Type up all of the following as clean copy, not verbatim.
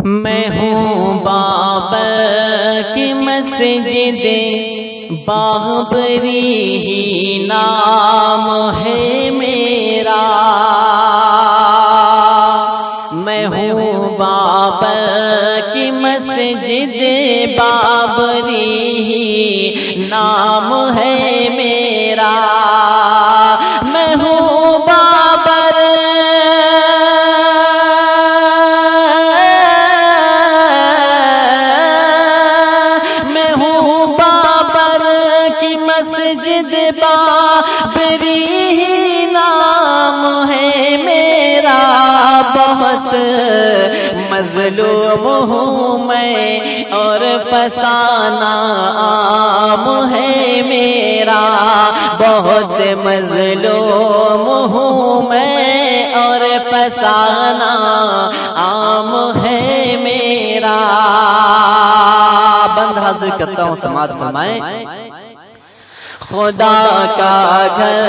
میں ہوں بابر کی مسجد بابری ہی نام ہے میرا، میں ہوں بابر کی مسجد بابری ہی نام ہے میرا، میں ہوں بابر مسجد بابری ہی نام ہے میرا، بہت مظلوم ہوں میں اور فسانہ عام ہے میرا، بہت مظلوم ہوں میں اور فسانہ عام ہے میرا۔ بند حاضر کرتا ہوں، سماعت فرمائیں۔ خدا کا گھر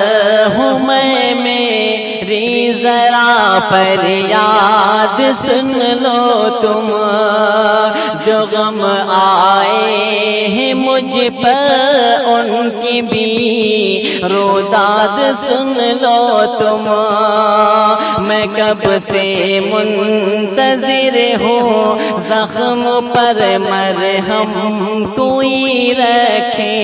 ہوں میں، میری ذرا فریاد سن لو تم، جو غم آئے ہیں مجھ پر ان کی بھی روداد سن لو تم، میں کب سے منتظر ہوں زخم پر مرہم کوئی رکھے،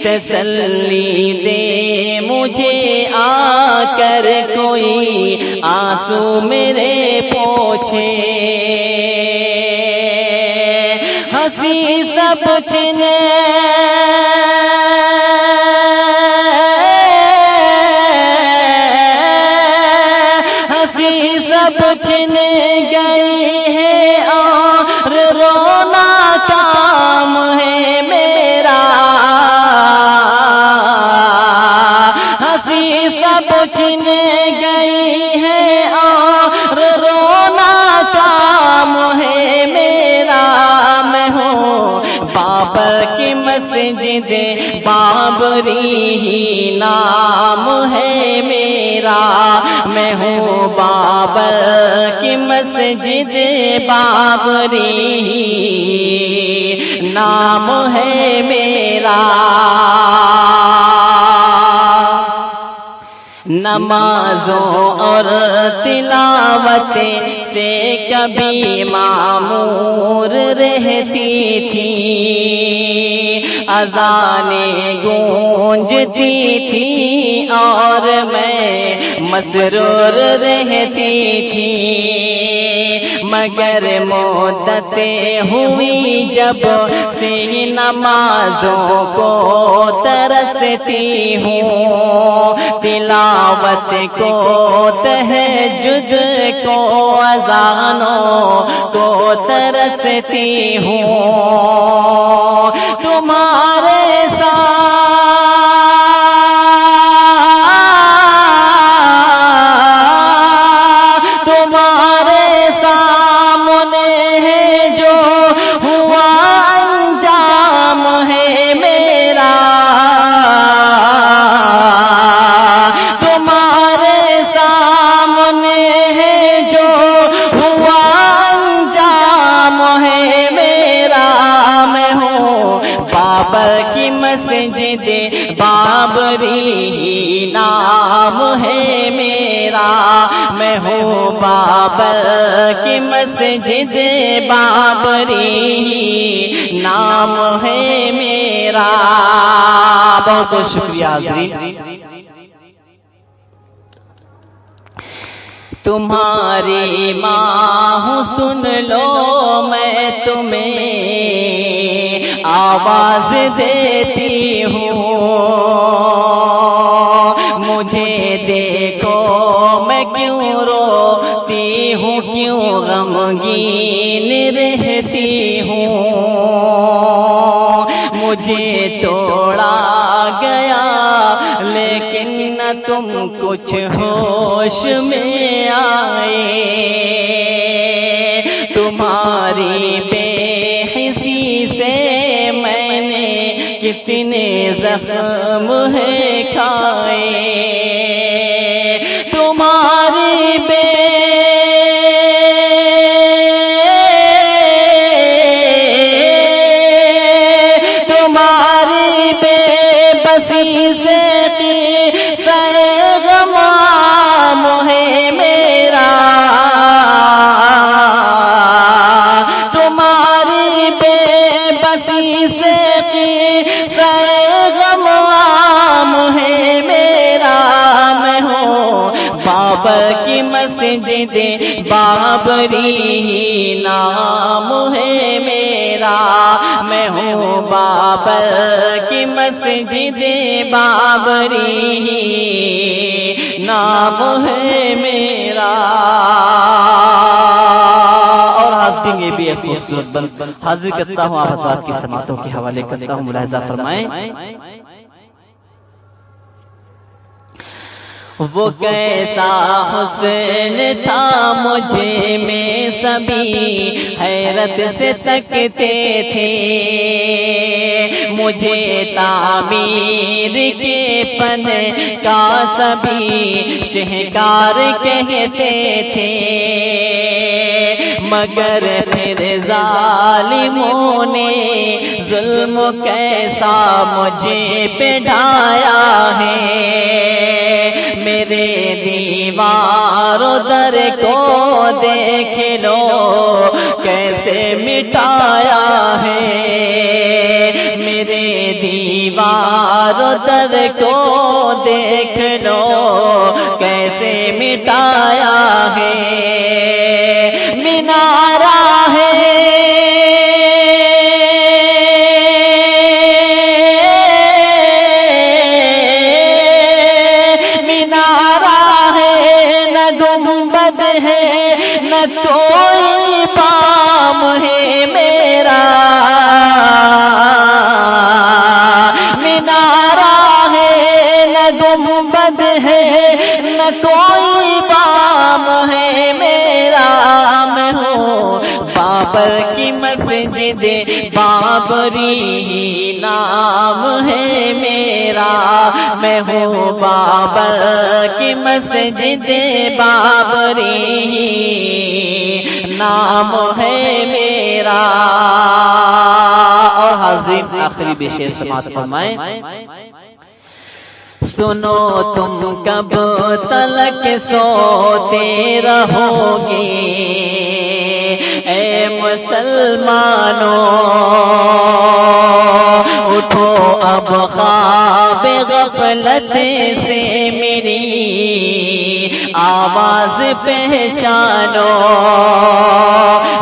تسلی دے مجھے آ کر کوئی آنسو میرے پوچھے، ہنسی سب چھنے ہنسی سب چھن گئی ہے اور رونا کام ہے میرا، ہنسی سب چھن گئی ہے اور رونا کام ہے میرا، میں ہوں بابر کی مسجد بابری ہی نام ہے میرا، میں ہوں بابر کی مسجد بابری ہی نام ہے میرا۔ نمازوں اور تلاوت سے کبھی معمور رہتی تھی، اذانیں گونجتی تھی اور میں مسرور رہتی تھی، مگر مدتیں ہوئی جب سے نمازوں کو ترستی ہوں، تلاوت کو تہجد کو اذانوں کو ترستی ہوں، تمہارے ساتھ تمہارے سامنے ہے جو ہوا انجام ہے میرا، تمہارے سامنے ہے جو ہوا انجام ہے میرا، میں ہوں بابر کی مسجد بابری ہی نام ہے میرا، میں ہوں بابر کی مسجد بابری ہی نام ہے میرا۔ بہت بہت شکریہ حاضرین۔ تمہاری ماں سن لو میں تمہیں آواز دیتی ہوں، مجھے دیکھو میں کیوں روتی ہوں، کیوں غمگین رہتی ہوں، مجھے توڑا گیا لیکن نہ تم کچھ ہوش میں آئے، تمہاری بے حسی سے میں نے کتنے زخم ہے کھائے، تمہاری بے مسجد بابری نام ہے میرا، میں ہوں بابر کی مسجد بابری نام ہے میرا۔ اور حاضرین یہ بھی ایک خوبصورت بند حاضر کرتا ہوں، آپ حضرات کی سماعتوں کے حوالے کرتا ہوں، ملاحظہ فرمائیں۔ وہ کیسا حسن تھا مجھے میں سبھی حیرت سے تکتے تھے، مجھے تعمیر کے فن کا سبھی شہکار کہتے تھے، مگر پھر ظالموں نے ظلم کیسا مجھے پہ ڈھایا ہے، میرے دیوار و در کو دیکھ لو کیسے مٹایا ہے، میرے دیوار و در کو دیکھ لو کیسے مٹایا ہے، مینارہ ہے نہ کوئی بام ہے میرا، مینارہ ہے نہ گنبد ہے نہ کوئی بام ہے میرا، میں ہوں بابر کی مسجد بابری نام ہے میرا، میں ہوں بابر کی مسجد بابری نام ہے میرا۔ اور حاضرین آخری بشیر سماعت فرمائیں۔ سنو تم کب تلک سوتے رہو گے اے مسلمانوں، اٹھو اب خواب غفلت سے میری آواز پہچانو،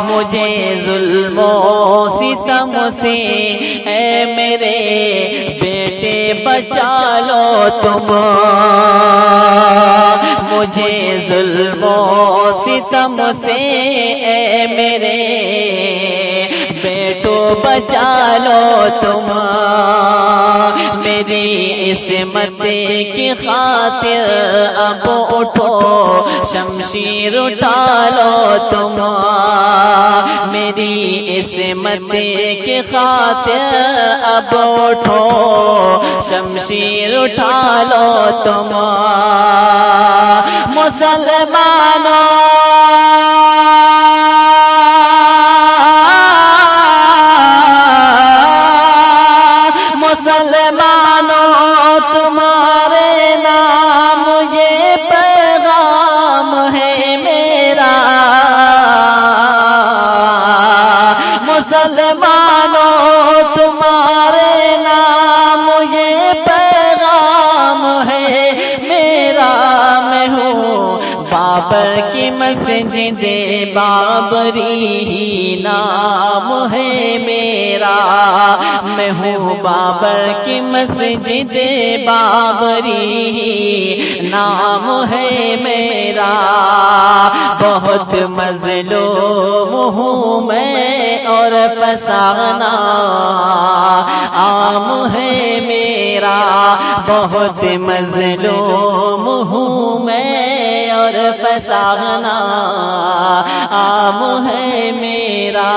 مجھے ظلم و ستم سے اے میرے بیٹے بچا لو تم، مجھے ظلم و ستم سے اے میرے بیٹو بچا لو تم، میری عصمت کی خاطر اب اٹھو شمشیر اٹھا لو تم، میری عصمت کی خاطر اب اٹھو شمشیر اٹھا لو تم، مسلمانوں تمہارے نام یہ پیغام ہے میرا، مسلمانوں تمہارے نام یہ پیغام ہے میرا، میں ہوں بابر کی مسجد بابری نام ہے میرا، میں ہوں بابر کی مسجد بابری نام ہے میرا، بہت مظلوم ہوں میں اور فسانہ عام ہے میرا، بہت مظلوم ہوں میں اور فسانہ عام ہے میرا،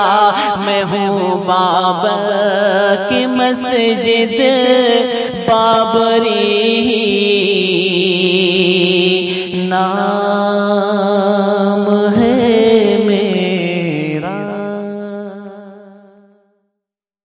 میں ہوں بابر کی مسجد بابری نام